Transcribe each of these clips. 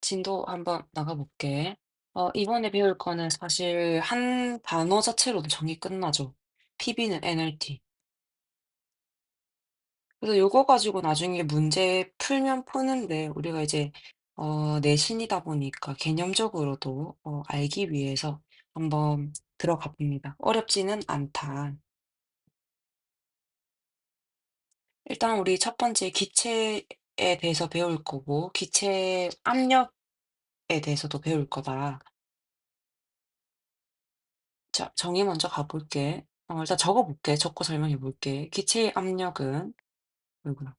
진도 한번 나가볼게. 이번에 배울 거는 사실 한 단어 자체로도 정의 끝나죠. PB는 NRT. 그래서 요거 가지고 나중에 문제 풀면 푸는데 우리가 이제 내신이다 보니까 개념적으로도 알기 위해서 한번 들어가 봅니다. 어렵지는 않다. 일단 우리 첫 번째 기체에 대해서 배울 거고 기체 압력에 대해서도 배울 거다. 자, 정의 먼저 가볼게. 일단 적어볼게. 적고 설명해 볼게. 기체의 압력은, 이구나.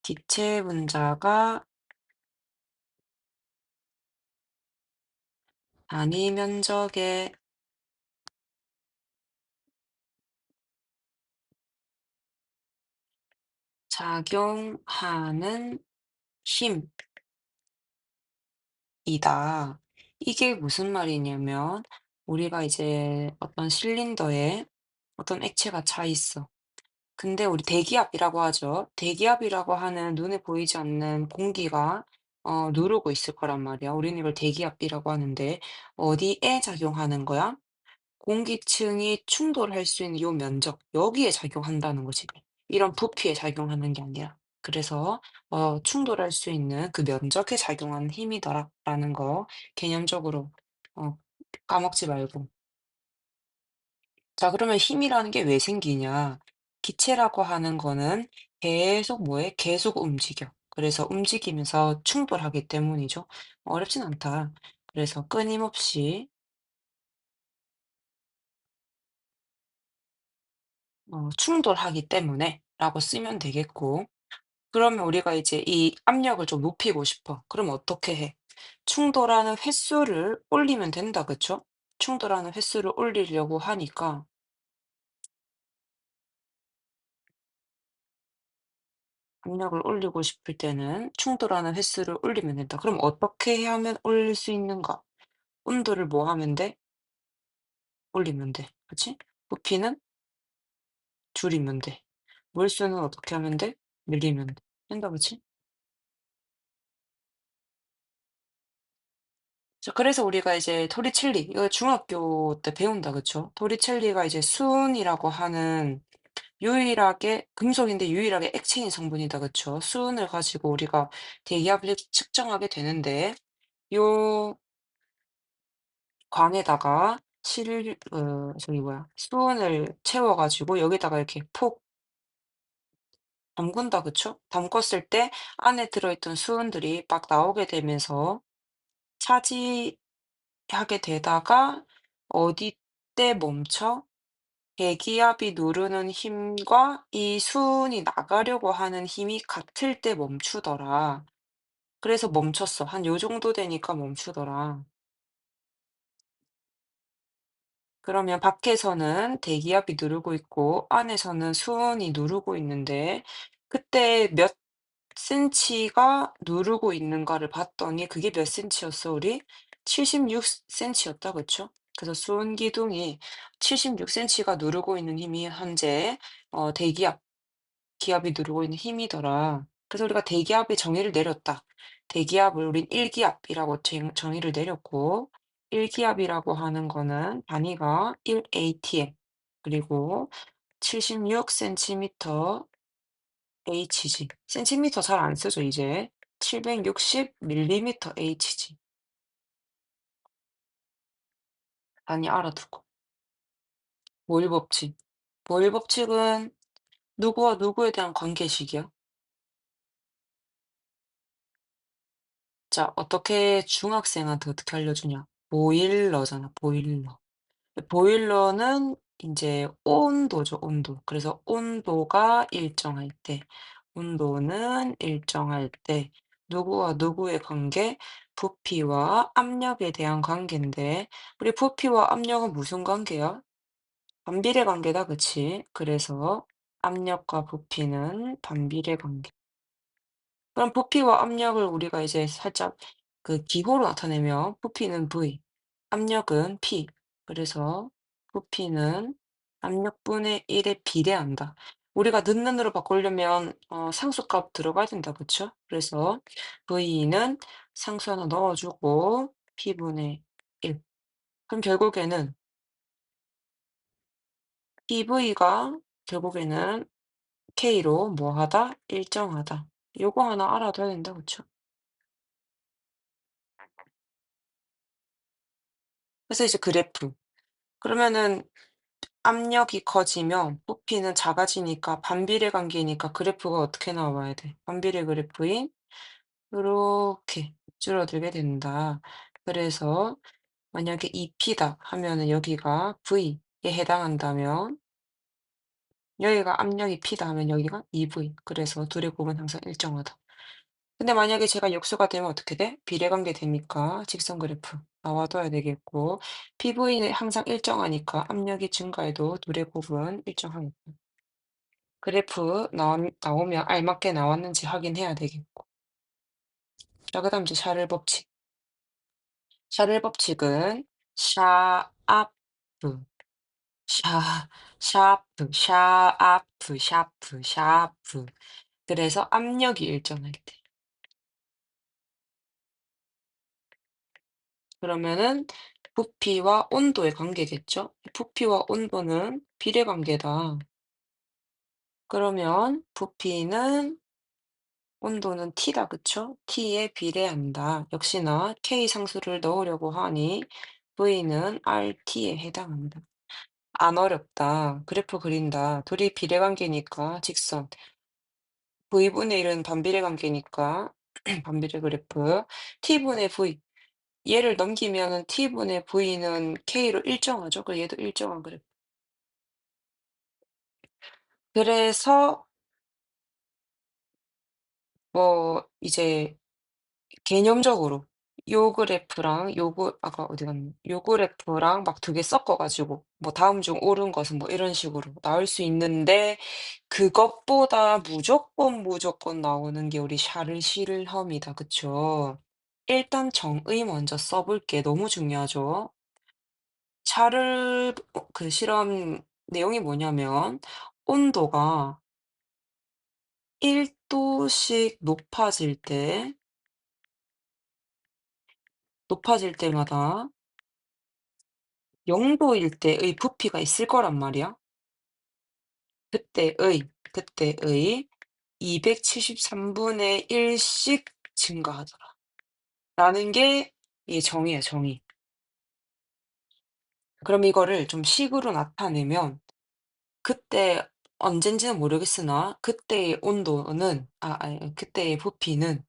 기체 분자가 단위 면적에 작용하는 힘이다. 이게 무슨 말이냐면, 우리가 이제 어떤 실린더에 어떤 액체가 차 있어. 근데 우리 대기압이라고 하죠. 대기압이라고 하는 눈에 보이지 않는 공기가 누르고 있을 거란 말이야. 우리는 이걸 대기압이라고 하는데 어디에 작용하는 거야? 공기층이 충돌할 수 있는 요 면적, 여기에 작용한다는 거지. 이런 부피에 작용하는 게 아니라. 그래서 충돌할 수 있는 그 면적에 작용하는 힘이더라라는 거 개념적으로 어, 까먹지 말고. 자, 그러면 힘이라는 게 왜 생기냐? 기체라고 하는 거는 계속 뭐해? 계속 움직여. 그래서 움직이면서 충돌하기 때문이죠. 어렵진 않다. 그래서 끊임없이 충돌하기 때문에 라고 쓰면 되겠고, 그러면 우리가 이제 이 압력을 좀 높이고 싶어. 그럼 어떻게 해? 충돌하는 횟수를 올리면 된다, 그쵸? 충돌하는 횟수를 올리려고 하니까 압력을 올리고 싶을 때는 충돌하는 횟수를 올리면 된다. 그럼 어떻게 하면 올릴 수 있는가? 온도를 뭐 하면 돼? 올리면 돼. 그치? 부피는 줄이면 돼. 물수는 어떻게 하면 돼? 늘리면 돼. 된다, 그치? 자, 그래서 우리가 이제 토리첼리, 이거 중학교 때 배운다, 그쵸? 토리첼리가 이제 수은이라고 하는 유일하게, 금속인데 유일하게 액체인 성분이다, 그쵸? 수은을 가지고 우리가 대기압을 측정하게 되는데, 요 관에다가 저기 뭐야, 수은을 채워가지고 여기다가 이렇게 폭 담근다, 그쵸? 담궜을 때 안에 들어있던 수은들이 막 나오게 되면서 차지하게 되다가 어디 때 멈춰? 대기압이 누르는 힘과 이 수은이 나가려고 하는 힘이 같을 때 멈추더라. 그래서 멈췄어. 한 요 정도 되니까 멈추더라. 그러면 밖에서는 대기압이 누르고 있고 안에서는 수온이 누르고 있는데 그때 몇 센치가 누르고 있는가를 봤더니 그게 몇 센치였어, 우리? 76 센치였다, 그쵸? 그래서 수온 기둥이 76 센치가 누르고 있는 힘이 현재 대기압, 기압이 누르고 있는 힘이더라. 그래서 우리가 대기압의 정의를 내렸다. 대기압을 우린 1기압이라고 정의를 내렸고 1기압이라고 하는 거는 단위가 1 atm 그리고 76 센티미터 hg. 센티미터 잘 안 쓰죠, 이제. 760 밀리미터 hg. 단위 알아두고. 모일 법칙. 모일 법칙은 누구와 누구에 대한 관계식이야? 자, 어떻게 중학생한테 어떻게 알려주냐? 보일러잖아, 보일러. 보일러는 인제 온도죠, 온도. 그래서 온도는 일정할 때 누구와 누구의 관계? 부피와 압력에 대한 관계인데 우리 부피와 압력은 무슨 관계야? 반비례 관계다, 그치? 그래서 압력과 부피는 반비례 관계. 그럼 부피와 압력을 우리가 이제 살짝 그 기호로 나타내면 부피는 V, 압력은 P. 그래서 부피는 압력분의 1에 비례한다. 우리가 는으로 바꾸려면 상수값 들어가야 된다. 그쵸? 그래서 V는 상수 하나 넣어 주고 P분의 1. 그럼 결국에는 PV가 결국에는 K로 뭐하다? 일정하다. 요거 하나 알아둬야 된다. 그쵸? 그래서 이제 그래프. 그러면은 압력이 커지면 부피는 작아지니까 반비례 관계니까 그래프가 어떻게 나와야 돼? 반비례 그래프인 요렇게 줄어들게 된다. 그래서 만약에 2P다 하면은 여기가 V에 해당한다면 여기가 압력이 P다 하면 여기가 2V. 그래서 둘의 곱은 항상 일정하다. 근데 만약에 제가 역수가 되면 어떻게 돼? 비례관계 되니까 직선 그래프 나와둬야 되겠고 PV는 항상 일정하니까 압력이 증가해도 둘의 곱은 일정하겠고 그래프 나오면 알맞게 나왔는지 확인해야 되겠고 자 그다음 이제 샤를 법칙. 샤를 법칙은 샤아프 샤 샤프 그래서 압력이 일정할 때 그러면은 부피와 온도의 관계겠죠? 부피와 온도는 비례 관계다. 그러면 부피는 온도는 T다. 그쵸? T에 비례한다. 역시나 K 상수를 넣으려고 하니 V는 RT에 해당한다. 안 어렵다. 그래프 그린다. 둘이 비례 관계니까 직선. V분의 1은 반비례 관계니까 반비례 그래프. T분의 V. 얘를 넘기면은 T분의 V는 K로 일정하죠. 그 얘도 일정한 그래프. 그래서 뭐 이제 개념적으로 요 그래프랑 아까 어디 갔냐. 요 그래프랑 막 두 개 섞어 가지고 뭐 다음 중 옳은 것은 뭐 이런 식으로 나올 수 있는데 그것보다 무조건 나오는 게 우리 샤를시를험이다. 그쵸? 일단 정의 먼저 써 볼게. 너무 중요하죠. 그 실험 내용이 뭐냐면 온도가 1 도씩 높아질 때마다 0 도일 때의 부피가 있을 거란 말이야. 그때의 273 분의 1씩 증가하더라. 라는 게 이 정의야, 정의. 그럼 이거를 좀 식으로 나타내면 그때 언젠지는 모르겠으나 그때의 온도는 아니 그때의 부피는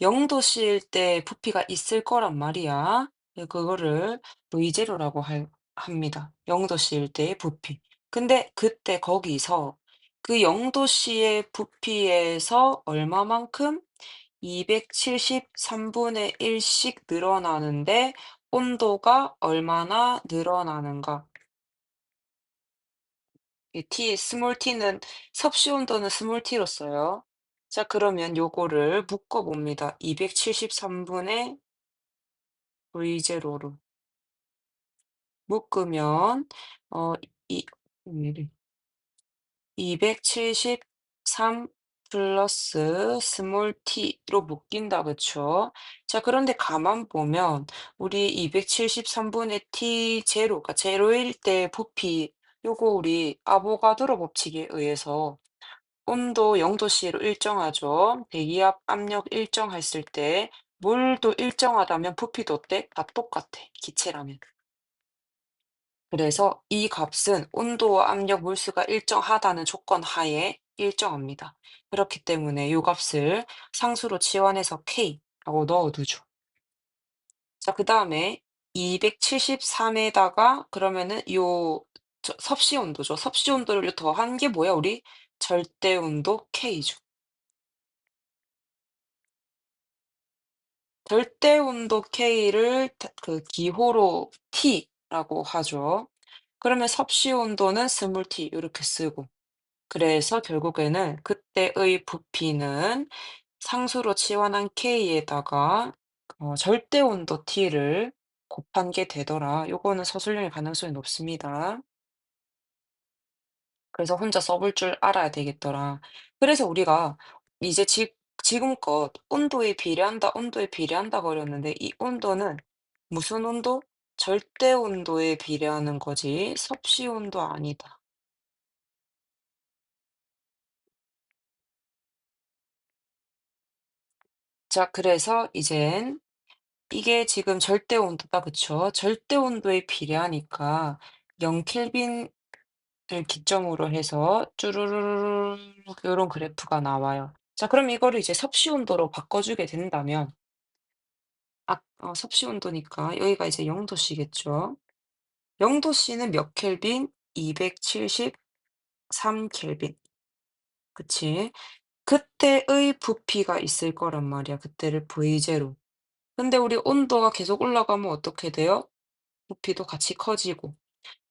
0 도씨일 때 부피가 있을 거란 말이야. 그거를 V제로라고 합니다. 0 도씨일 때의 부피. 근데 그때 거기서 그 0 도씨의 부피에서 얼마만큼 273 분의 1씩 늘어나는데 온도가 얼마나 늘어나는가. 이 스몰 t는 섭씨 온도는 스몰 t로 써요. 자 그러면 요거를 묶어 봅니다. 273 분의 V0로 묶으면 이 왜 273 플러스 스몰 t로 묶인다 그쵸? 자 그런데 가만 보면 우리 273 분의 t 제로가 제로일 때 부피 요거 우리 아보가드로 법칙에 의해서 온도 0 도씨로 일정하죠. 대기압, 압력 일정했을 때 물도 일정하다면 부피도 어때? 다 똑같아, 기체라면. 그래서 이 값은 온도와 압력, 물수가 일정하다는 조건 하에 일정합니다. 그렇기 때문에 이 값을 상수로 치환해서 K라고 넣어두죠. 자, 그 다음에 273에다가 그러면은 섭씨 온도죠. 섭씨 온도를 더한 게 뭐야, 우리? 절대 온도 K죠. 절대 온도 K를 그 기호로 T라고 하죠. 그러면 섭씨 온도는 스몰 t 이렇게 쓰고 그래서 결국에는 그때의 부피는 상수로 치환한 K에다가 절대 온도 T를 곱한 게 되더라. 요거는 서술형일 가능성이 높습니다. 그래서 혼자 써볼 줄 알아야 되겠더라. 그래서 우리가 이제 지금껏 온도에 비례한다, 온도에 비례한다 거렸는데 이 온도는 무슨 온도? 절대 온도에 비례하는 거지 섭씨 온도 아니다. 자, 그래서 이젠 이게 지금 절대 온도다, 그쵸? 절대 온도에 비례하니까 0 켈빈을 기점으로 해서 쭈루루루루 요런 그래프가 나와요. 자, 그럼 이거를 이제 섭씨 온도로 바꿔주게 된다면 섭씨 온도니까 여기가 이제 0 도씨겠죠. 0 도씨는 몇 켈빈? 273 켈빈. 그치? 그때의 부피가 있을 거란 말이야. 그때를 V0. 근데 우리 온도가 계속 올라가면 어떻게 돼요? 부피도 같이 커지고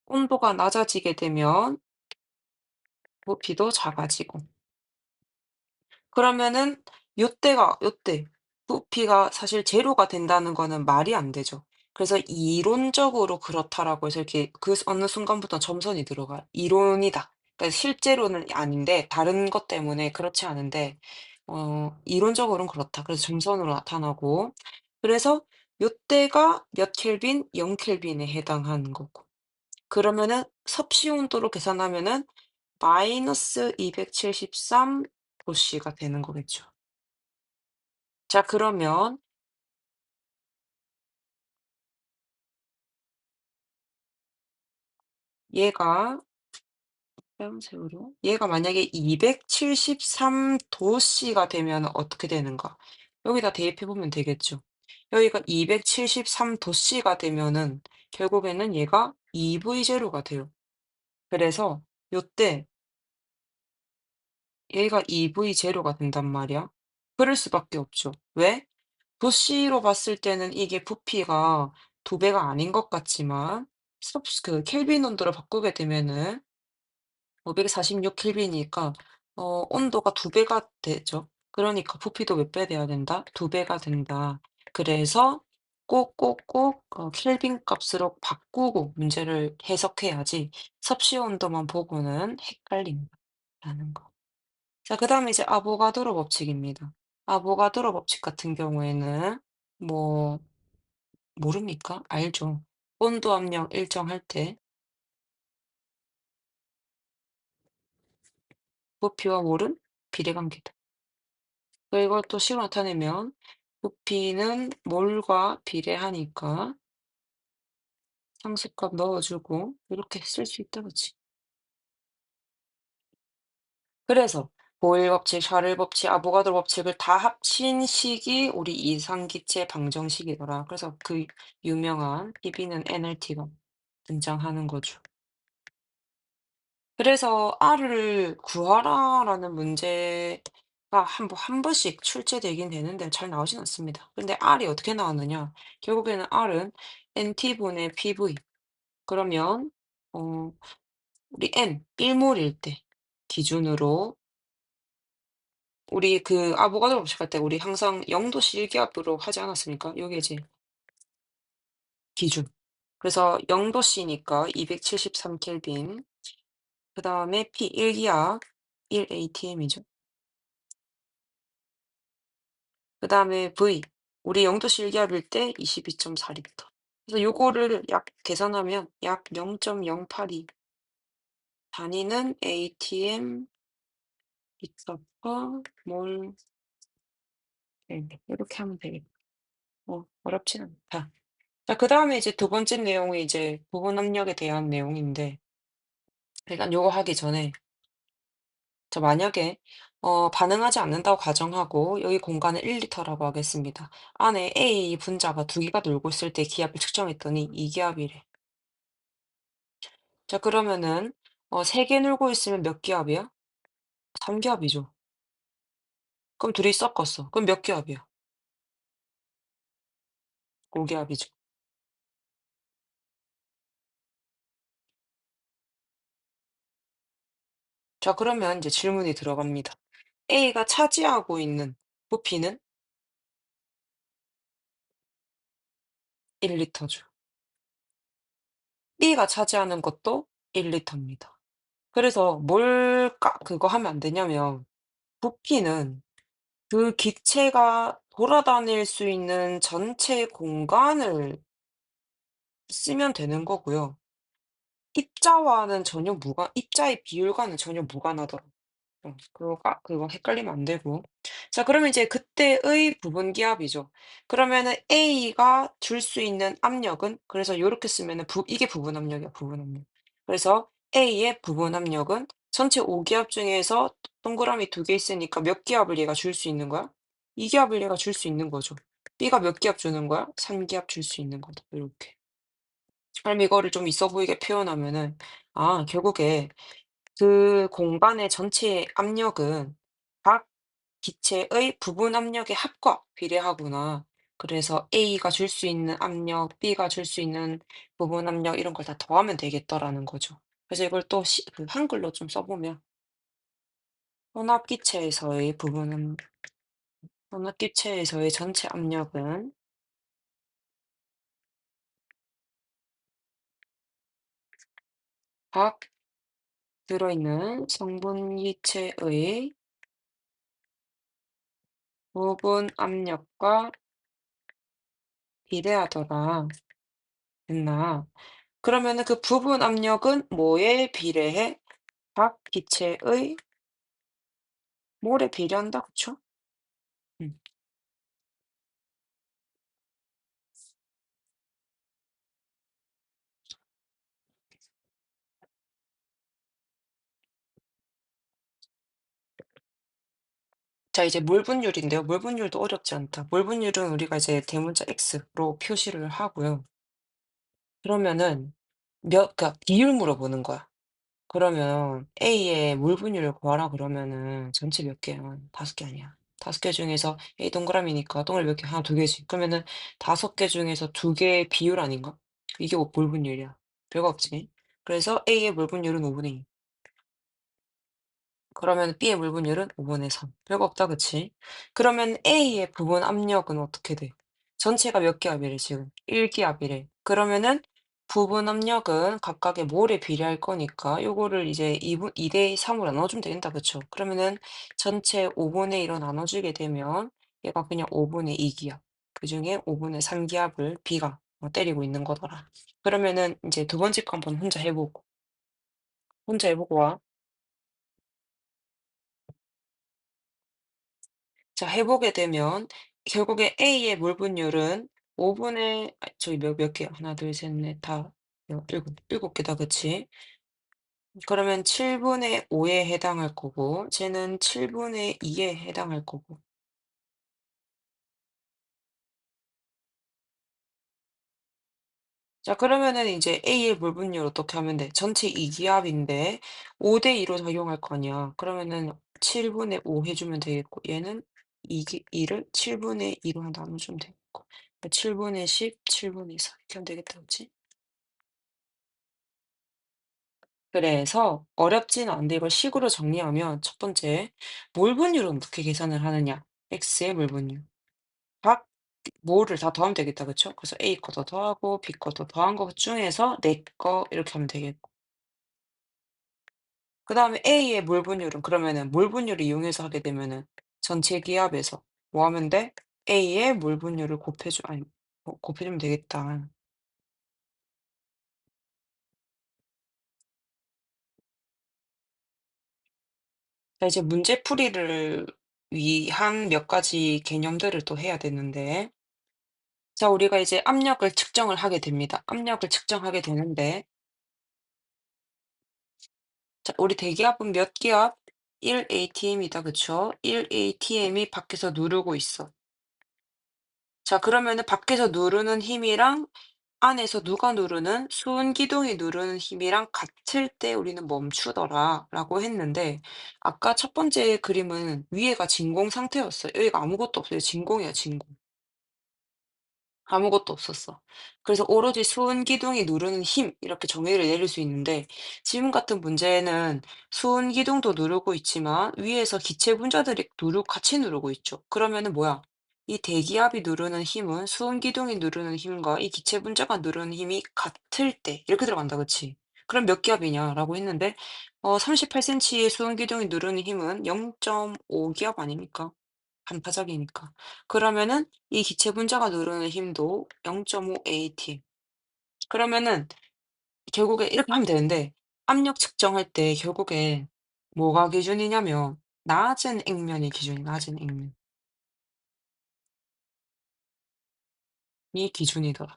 온도가 낮아지게 되면 부피도 작아지고. 그러면은 요때 부피가 사실 제로가 된다는 거는 말이 안 되죠. 그래서 "이론적으로 그렇다."라고 해서 이렇게 그 어느 순간부터 점선이 들어가요. 이론이다. 그러니까 실제로는 아닌데 다른 것 때문에 그렇지 않은데 이론적으로는 그렇다. 그래서 점선으로 나타나고 그래서 요때가 몇 켈빈? 0 켈빈에 해당하는 거고. 그러면은 섭씨 온도로 계산하면은 마이너스 273 도씨가 되는 거겠죠. 자, 그러면 얘가 빨간색으로 얘가 만약에 273 도씨가 되면 어떻게 되는가? 여기다 대입해 보면 되겠죠. 여기가 273 도씨가 되면은 결국에는 얘가 EV 제로가 돼요. 그래서 요때 얘가 EV 제로가 된단 말이야. 그럴 수밖에 없죠. 왜? 도씨로 봤을 때는 이게 부피가 2배가 아닌 것 같지만 켈빈 온도로 바꾸게 되면은 546 켈빈이니까 온도가 2배가 되죠. 그러니까 부피도 몇 배 돼야 된다? 2배가 된다. 그래서 꼭꼭꼭 켈빈 값으로 바꾸고 문제를 해석해야지 섭씨 온도만 보고는 헷갈린다라는 거. 자, 그다음에 이제 아보가드로 법칙입니다. 아보가드로 법칙 같은 경우에는 뭐 모릅니까? 알죠. 온도 압력 일정할 때 부피와 몰은 비례관계다. 그리고 또 식으로 나타내면 부피는 몰과 비례하니까 상수값 넣어 주고 이렇게 쓸 수 있다, 그치? 그래서 보일 법칙, 샤를 법칙, 아보가드로 법칙을 다 합친 식이 우리 이상기체 방정식이더라. 그래서 그 유명한 P비는 nRT가 등장하는 거죠. 그래서 R을 구하라라는 문제가 한 번씩 출제되긴 되는데 잘 나오진 않습니다. 근데 R이 어떻게 나오느냐? 결국에는 R은 NT분의 PV. 그러면 어 우리 N 1 몰일 때 기준으로 우리 그 아보가드로 법칙할 때 우리 항상 0 도씨 일기압으로 하지 않았습니까? 요게 이제 기준. 그래서 0 도씨니까 273 켈빈. 그다음에 P 일기압 1 atm이죠. 그다음에 V 우리 0 도씨 일기압일 때 22.4 리터. 그래서 요거를 약 계산하면 약 0.082 단위는 atm 리터/몰 네, 이렇게 하면 되겠다. 어렵진 않다. 자, 그다음에 이제 두 번째 내용이 이제 부분 압력에 대한 내용인데 일단 요거 하기 전에 자, 만약에 반응하지 않는다고 가정하고 여기 공간을 1 리터라고 하겠습니다. 안에 A 분자가 2개가 놀고 있을 때 기압을 측정했더니 2 기압이래. 자, 그러면은 3개 놀고 있으면 몇 기압이야? 3 기압이죠. 그럼 둘이 섞었어. 그럼 몇 기압이야? 5 기압이죠. 자, 그러면 이제 질문이 들어갑니다. A가 차지하고 있는 부피는 1 리터죠. B가 차지하는 것도 1 리터입니다. 그래서 그거 하면 안 되냐면 부피는 그 기체가 돌아다닐 수 있는 전체 공간을 쓰면 되는 거고요. 입자의 비율과는 전혀 무관하더라고요. 그거 헷갈리면 안 되고. 자, 그러면 이제 그때의 부분 기압이죠. 그러면은 A가 줄 수 있는 압력은, 그래서 요렇게 쓰면은 이게 부분 압력이야, 부분 압력. 그래서 A의 부분 압력은 전체 5기압 중에서 동그라미 2개 있으니까 몇 기압을 얘가 줄 수 있는 거야? 2기압을 얘가 줄 수 있는 거죠. B가 몇 기압 주는 거야? 3기압 줄 수 있는 거다. 요렇게. 그럼 이거를 좀 있어 보이게 표현하면은, 결국에 그 공간의 전체 압력은 각 기체의 부분 압력의 합과 비례하구나. 그래서 A가 줄 수 있는 압력, B가 줄 수 있는 부분 압력 이런 걸 다 더하면 되겠다라는 거죠. 그래서 이걸 또 한글로 좀 써보면 혼합기체에서의 혼합기체에서의 전체 압력은 각 들어있는 성분기체의 부분 압력과 비례하더라. 됐나? 그러면은 그 부분 압력은 뭐에 비례해? 각 기체의 몰에 비례한다. 그쵸? 음. 자, 이제 몰 분율인데요. 몰 분율도 어렵지 않다. 몰 분율은 우리가 이제 대문자 X로 표시를 하고요. 그러면은 그러니까 비율 물어보는 거야. 그러면 A의 몰 분율을 구하라 그러면은 전체 몇 개야? 5개 아니야. 5개 중에서 A 동그라미니까 동그라미 몇 개? 하나, 두 개지. 그러면은 5개 중에서 2개의 비율 아닌가? 이게 몰 분율이야. 별거 없지. 그래서 A의 몰 분율은 5분의 2. 그러면 B의 물분율은 5분의 3. 별거 없다, 그치? 그러면 A의 부분 압력은 어떻게 돼? 전체가 몇 기압이래, 지금? 1기압이래. 그러면은 부분 압력은 각각의 몰에 비례할 거니까 요거를 이제 2대 3으로 나눠주면 되겠다, 그쵸? 그러면은 전체 5분의 1로 나눠주게 되면 얘가 그냥 5분의 2기압. 그중에 5분의 3기압을 B가 때리고 있는 거더라. 그러면은 이제 두 번째 거 한번 혼자 해보고 와. 자, 해보게 되면 결국에 A의 몰분율은 5분의 저기 몇 개야? 하나, 둘, 셋, 넷, 다, 일곱 개다, 그치? 그러면 7분의 5에 해당할 거고, 쟤는 7분의 2에 해당할 거고. 자, 그러면은 이제 A의 몰분율 어떻게 하면 돼? 전체 2기압인데 5대 2로 작용할 거 아니야. 그러면은 7분의 5 해주면 되겠고, 얘는 2를 7분의 2로 나눠주면 되겠고. 7분의 10, 7분의 4 이렇게 하면 되겠다, 그치? 그래서 어렵지는 않은데 이걸 식으로 정리하면 첫 번째, 몰분율은 어떻게 계산을 하느냐? X의 몰분율. 각 몰을 다 더하면 되겠다. 그쵸? 그래서 A 거도 더하고 B 거도 더한 것 중에서 내 거 이렇게 하면 되겠고. 그다음에 A의 몰분율은 그러면은 몰분율을 이용해서 하게 되면은 전체 기압에서 뭐 하면 돼? A의 몰분율을 곱해주면 되겠다. 자, 이제 문제풀이를 위한 몇 가지 개념들을 또 해야 되는데 자, 우리가 이제 압력을 측정을 하게 됩니다. 압력을 측정하게 되는데 자, 우리 대기압은 몇 기압? 1 ATM이다. 그쵸? 1 ATM이 밖에서 누르고 있어. 자, 그러면은 밖에서 누르는 힘이랑 안에서 누가 누르는 수은기둥이 누르는 힘이랑 같을 때 우리는 멈추더라라고 했는데 아까 첫 번째 그림은 위에가 진공 상태였어요. 여기가 아무것도 없어요. 진공이야, 진공. 아무것도 없었어. 그래서 오로지 수은기둥이 누르는 힘 이렇게 정의를 내릴 수 있는데 지금 같은 문제는 수은기둥도 누르고 있지만 위에서 기체 분자들이 같이 누르고 있죠. 그러면은 뭐야? 이 대기압이 누르는 힘은 수은기둥이 누르는 힘과 이 기체 분자가 누르는 힘이 같을 때 이렇게 들어간다, 그치? 그럼 몇 기압이냐라고 했는데 38cm의 수은 기둥이 누르는 힘은 0.5 기압 아닙니까? 반타작이니까. 그러면은 이 기체 분자가 누르는 힘도 0.5 AT. 그러면은 결국에 이렇게 하면 되는데 압력 측정할 때 결국에 뭐가 기준이냐면 낮은 액면이 기준이 낮은 액면이 기준이더라.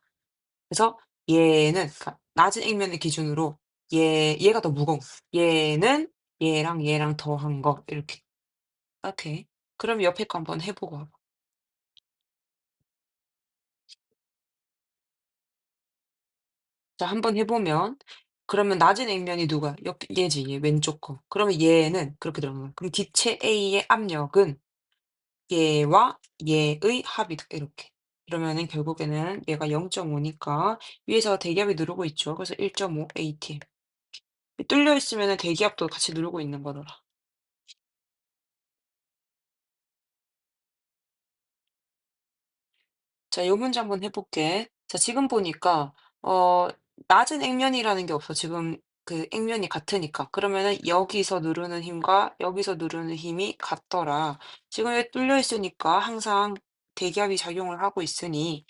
그래서 얘는 그러니까 낮은 액면을 기준으로 얘가 더 무거워. 얘는 얘랑 더한 거 이렇게. 오케이. 그럼 옆에 거 한번 해 보고 와봐. 자 한번 해 보면 그러면 낮은 액면이 누구야? 얘지 얘 왼쪽 거. 그러면 얘는 그렇게 들어가는 거야. 그럼 기체 A의 압력은 얘와 얘의 합이다 이렇게. 그러면은 결국에는 얘가 0.5 니까 위에서 대기압이 누르고 있죠. 그래서 1.5 ATM. 뚫려 있으면은 대기압도 같이 누르고 있는 거더라. 자, 요 문제 한번 해 볼게. 자, 지금 보니까 어 낮은 액면이라는 게 없어. 지금 그 액면이 같으니까. 그러면은 여기서 누르는 힘과 여기서 누르는 힘이 같더라. 지금 여기 뚫려 있으니까 항상 대기압이 작용을 하고 있으니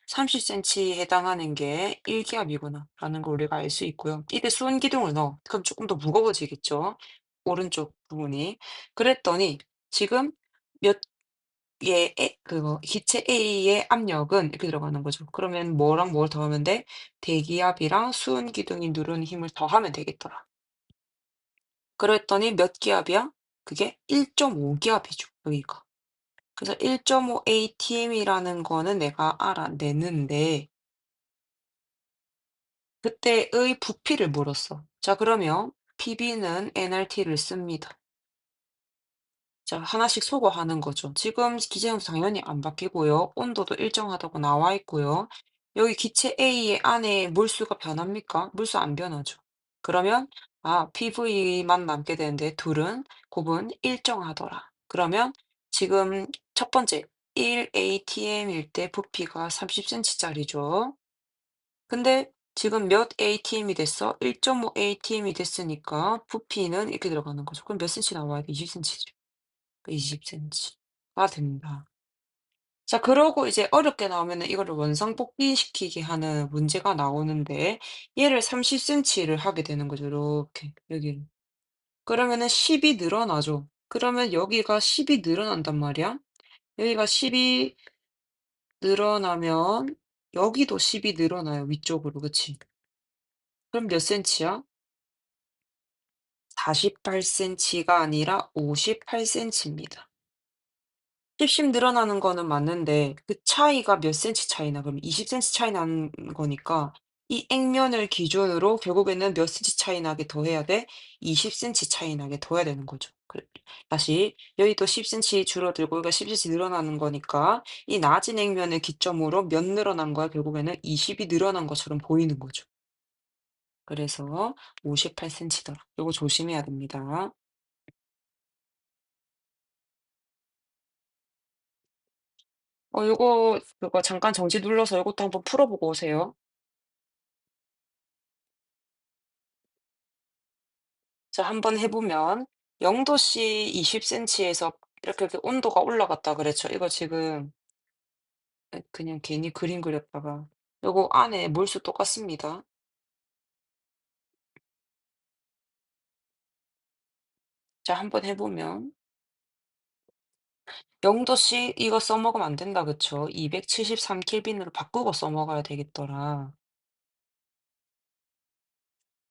30cm에 해당하는 게 1 기압이구나라는 걸 우리가 알 수 있고요. 이때 수은 기둥을 넣어. 그럼 조금 더 무거워지겠죠, 오른쪽 부분이. 그랬더니 지금 몇 얘의 그거 기체 A의 압력은 이렇게 들어가는 거죠. 그러면 뭐랑 뭘 더하면 돼? 대기압이랑 수은 기둥이 누르는 힘을 더하면 되겠더라. 그랬더니 몇 기압이야? 그게 1.5 기압이죠, 여기가. 그래서 1.5 ATM이라는 거는 내가 알아내는데 그때의 부피를 물었어. 자, 그러면 PB는 nRT를 씁니다. 자, 하나씩 소거하는 거죠. 지금 기체형도 당연히 안 바뀌고요. 온도도 일정하다고 나와 있고요. 여기 기체 A의 안에 물수가 변합니까? 물수 안 변하죠. 그러면 PV만 남게 되는데 둘은 곱은 일정하더라. 그러면 지금 첫 번째 1 ATM일 때 부피가 30cm짜리죠. 근데 지금 몇 ATM이 됐어? 1.5 ATM이 됐으니까 부피는 이렇게 들어가는 거죠. 그럼 몇 cm 나와야 돼? 20cm죠. 20cm가 됩니다. 자, 그러고 이제 어렵게 나오면은 이거를 원상복귀시키게 하는 문제가 나오는데 얘를 30cm를 하게 되는 거죠. 요렇게 여기를. 그러면은 10이 늘어나죠. 그러면 여기가 10이 늘어난단 말이야. 여기가 10이 늘어나면 여기도 10이 늘어나요, 위쪽으로. 그치? 그럼 몇 센치야? 48cm가 아니라 58cm입니다. 10씩 늘어나는 거는 맞는데 그 차이가 몇 센치 차이나 그럼 20cm 차이 나는 거니까 이 액면을 기준으로 결국에는 몇 센치 차이 나게 더해야 돼? 20cm 차이 나게 더해야 되는 거죠. 다시 여기 또 10cm 줄어들고 여기가 10cm 늘어나는 거니까 이 낮은 액면을 기점으로 몇 늘어난 거야? 결국에는 20이 늘어난 것처럼 보이는 거죠. 그래서 58cm더라. 요거 조심해야 됩니다. 요거 그거 잠깐 정지 눌러서 요것도 한번 풀어보고 오세요. 자, 한번 해 보면 0 도씨 20cm에서 이렇게 온도가 올라갔다 그랬죠. 이거 지금 그냥 괜히 그림 그렸다가 요거 안에 물수 똑같습니다. 자, 한번 해 보면 0 도씨 이거 써먹으면 안 된다 그쵸? 273 켈빈으로 바꾸고 써먹어야 되겠더라.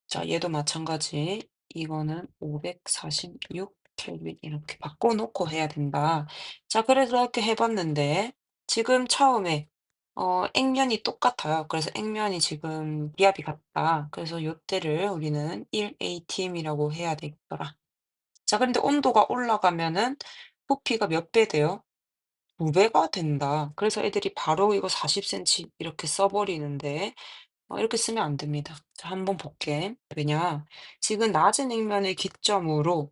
자, 얘도 마찬가지. 이거는 546 켈빈 이렇게 바꿔 놓고 해야 된다. 자, 그래서 이렇게 해 봤는데 지금 처음에 액면이 똑같아요. 그래서 액면이 지금 기압이 같다. 그래서 요때를 우리는 1 ATM이라고 해야 되겠더라. 자, 그런데 온도가 올라가면은 부피가 몇 배 돼요? 2 배가 된다. 그래서 애들이 바로 이거 40cm 이렇게 써 버리는데 이렇게 쓰면 안 됩니다. 자, 한번 볼게. 왜냐? 지금 낮은 액면을 기점으로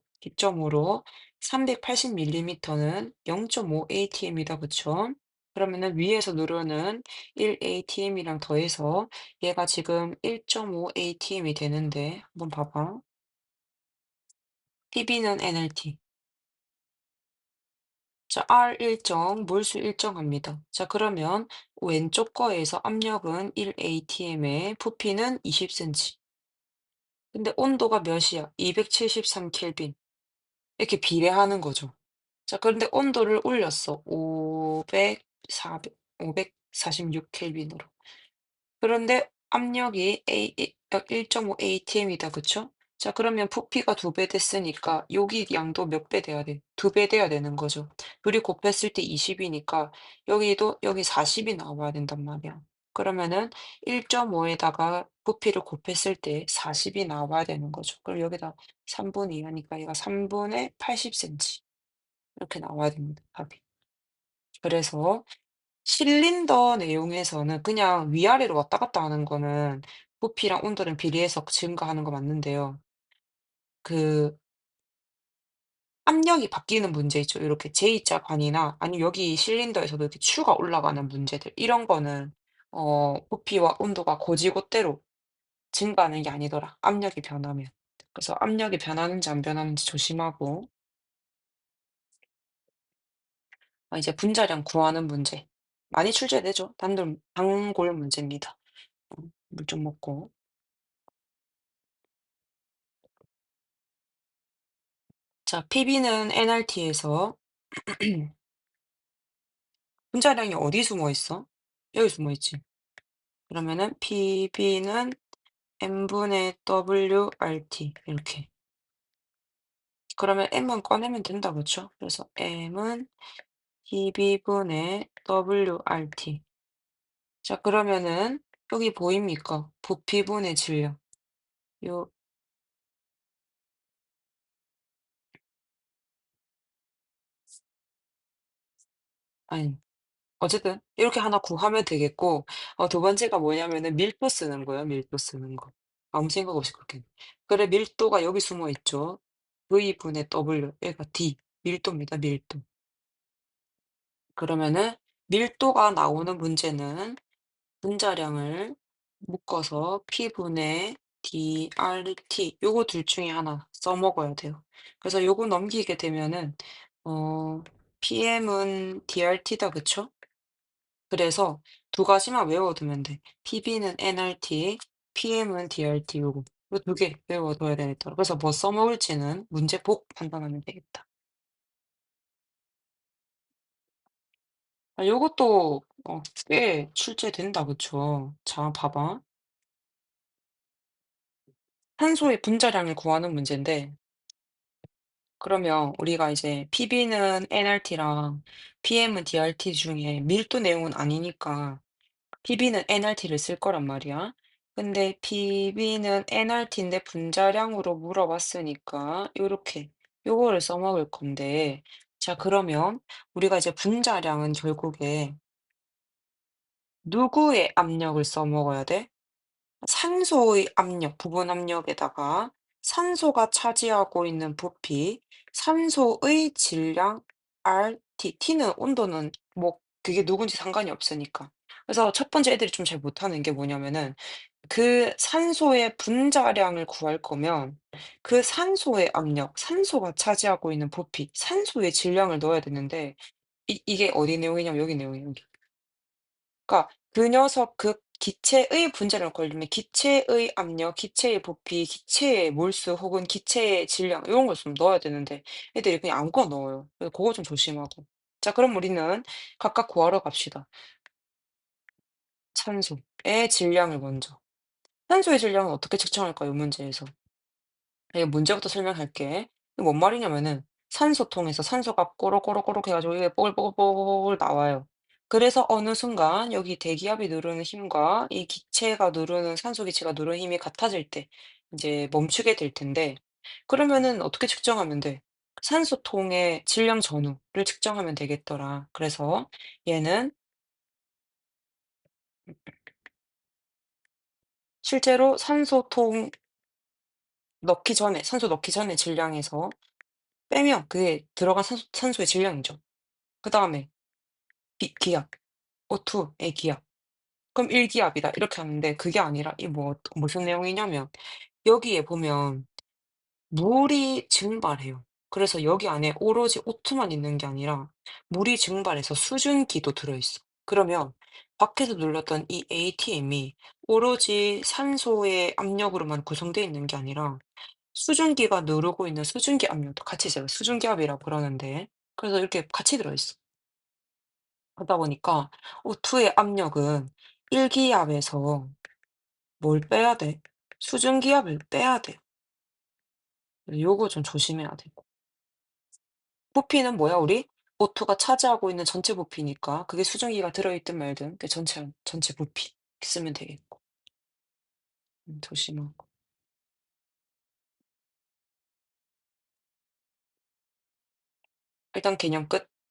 380 밀리미터는 0.5 ATM이다. 그쵸? 그러면은 위에서 누르는 1 ATM이랑 더해서 얘가 지금 1.5 ATM이 되는데 한번 봐봐. PB는 NRT. 자, R 일정, 몰수 일정합니다. 자, 그러면 왼쪽 거에서 압력은 1 ATM에 부피는 20cm. 근데 온도가 몇이야? 273 켈빈. 이렇게 비례하는 거죠. 자, 그런데 온도를 올렸어. 500, 400, 546 켈빈으로. 그런데 압력이 1.5 ATM이다. 그쵸? 자, 그러면 부피가 2배 됐으니까 여기 양도 몇 배 돼야 돼? 2배 돼야 되는 거죠. 둘이 곱했을 때 20이니까 여기도 여기 40이 나와야 된단 말이야. 그러면은 1.5에다가 부피를 곱했을 때 40이 나와야 되는 거죠. 그럼 여기다 3분의 2 하니까 얘가 3분의 80cm 이렇게 나와야 됩니다, 답이. 그래서 실린더 내용에서는 그냥 위아래로 왔다 갔다 하는 거는 부피랑 온도는 비례해서 증가하는 거 맞는데요. 그 압력이 바뀌는 문제 있죠. 이렇게 J자 관이나 아니면 여기 실린더에서도 이렇게 추가 올라가는 문제들 이런 거는 부피와 온도가 고지고대로 증가하는 게 아니더라, 압력이 변하면. 그래서 압력이 변하는지 안 변하는지 조심하고 이제 분자량 구하는 문제. 많이 출제되죠. 단골 문제입니다. 물 좀 먹고. 자, PB는 NRT에서 분자량이 어디 숨어 있어? 여기 숨어 있지. 그러면은 PB는 M분의 WRT 이렇게. 그러면 M은 꺼내면 된다, 그쵸? 그래서 M은 PB분의 WRT. 자, 그러면은 여기 보입니까? 부피분의 질량. 요 아니 어쨌든 이렇게 하나 구하면 되겠고 두 번째가 뭐냐면은 밀도 쓰는 거예요, 밀도 쓰는 거. 아무 생각 없이 그렇게. 그래 밀도가 여기 숨어 있죠. V분의 W 얘가 D 밀도입니다, 밀도. 그러면은 밀도가 나오는 문제는 분자량을 묶어서 P분의 DRT 요거 둘 중에 하나 써 먹어야 돼요. 그래서 요거 넘기게 되면은 어 PM은 DRT다, 그쵸? 그래서 두 가지만 외워두면 돼. PB는 NRT, PM은 DRT 요거. 요 두 개 외워둬야 되겠더라. 그래서 뭐 써먹을지는 문제 보고 판단하면 되겠다. 요것도 꽤 출제된다. 그쵸? 자 봐봐. 탄소의 분자량을 구하는 문제인데 그러면 우리가 이제 PB는 NRT랑 PM은 DRT 중에 밀도 내용은 아니니까 PB는 NRT를 쓸 거란 말이야. 근데 PB는 NRT인데 분자량으로 물어봤으니까 요렇게 요거를 써먹을 건데 자 그러면 우리가 이제 분자량은 결국에 누구의 압력을 써먹어야 돼? 산소의 압력, 부분 압력에다가 산소가 차지하고 있는 부피, 산소의 질량 RT, T는 온도는 뭐 그게 누군지 상관이 없으니까. 그래서 첫 번째 애들이 좀 잘 못하는 게 뭐냐면은 그 산소의 분자량을 구할 거면 그 산소의 압력, 산소가 차지하고 있는 부피, 산소의 질량을 넣어야 되는데 이게 어디 내용이냐면 여기 내용이에요, 여기. 그러니까 그 녀석 그 기체의 분자를 걸리면 기체의 압력, 기체의 부피, 기체의 몰수 혹은 기체의 질량 이런 걸 좀 넣어야 되는데 애들이 그냥 아무거나 넣어요. 그래서 고거 좀 조심하고. 자 그럼 우리는 각각 구하러 갑시다. 산소의 질량을 먼저. 산소의 질량은 어떻게 측정할까요, 이 문제에서? 이 문제부터 설명할게. 이게 뭔 말이냐면은 산소통에서 산소가 꼬록꼬록꼬록 해 가지고 이게 뽀글뽀글뽀글 나와요. 그래서 어느 순간 여기 대기압이 누르는 힘과 이 기체가 누르는 산소 기체가 누르는 힘이 같아질 때 인제 멈추게 될 텐데 그러면은 어떻게 측정하면 돼? 산소통의 질량 전후를 측정하면 되겠더라. 그래서 얘는 실제로 산소통 산소 넣기 전에 질량에서 빼면 그게 들어간 산소의 질량이죠. 그다음에 기압. O2 애기압. 그럼 1 기압이다 이렇게 하는데 그게 아니라 이 뭐 무슨 내용이냐면 여기에 보면 물이 증발해요. 그래서 여기 안에 오로지 O2만 있는 게 아니라 물이 증발해서 수증기도 들어 있어. 그러면 밖에서 눌렀던 이 ATM이 오로지 산소의 압력으로만 구성되어 있는 게 아니라 수증기가 누르고 있는 수증기 압력도 같이 제가 수증기압이라고 그러는데 그래서 이렇게 같이 들어 있어. 그러다 보니까 O2의 압력은 1 기압에서 뭘 빼야 돼? 수증기압을 빼야 돼. 요거 좀 조심해야 돼. 부피는 뭐야 우리? O2가 차지하고 있는 전체 부피니까 그게 수증기가 들어있든 말든 그 전체 부피 이렇게 쓰면 되겠고. 조심하고. 일단 개념 끝.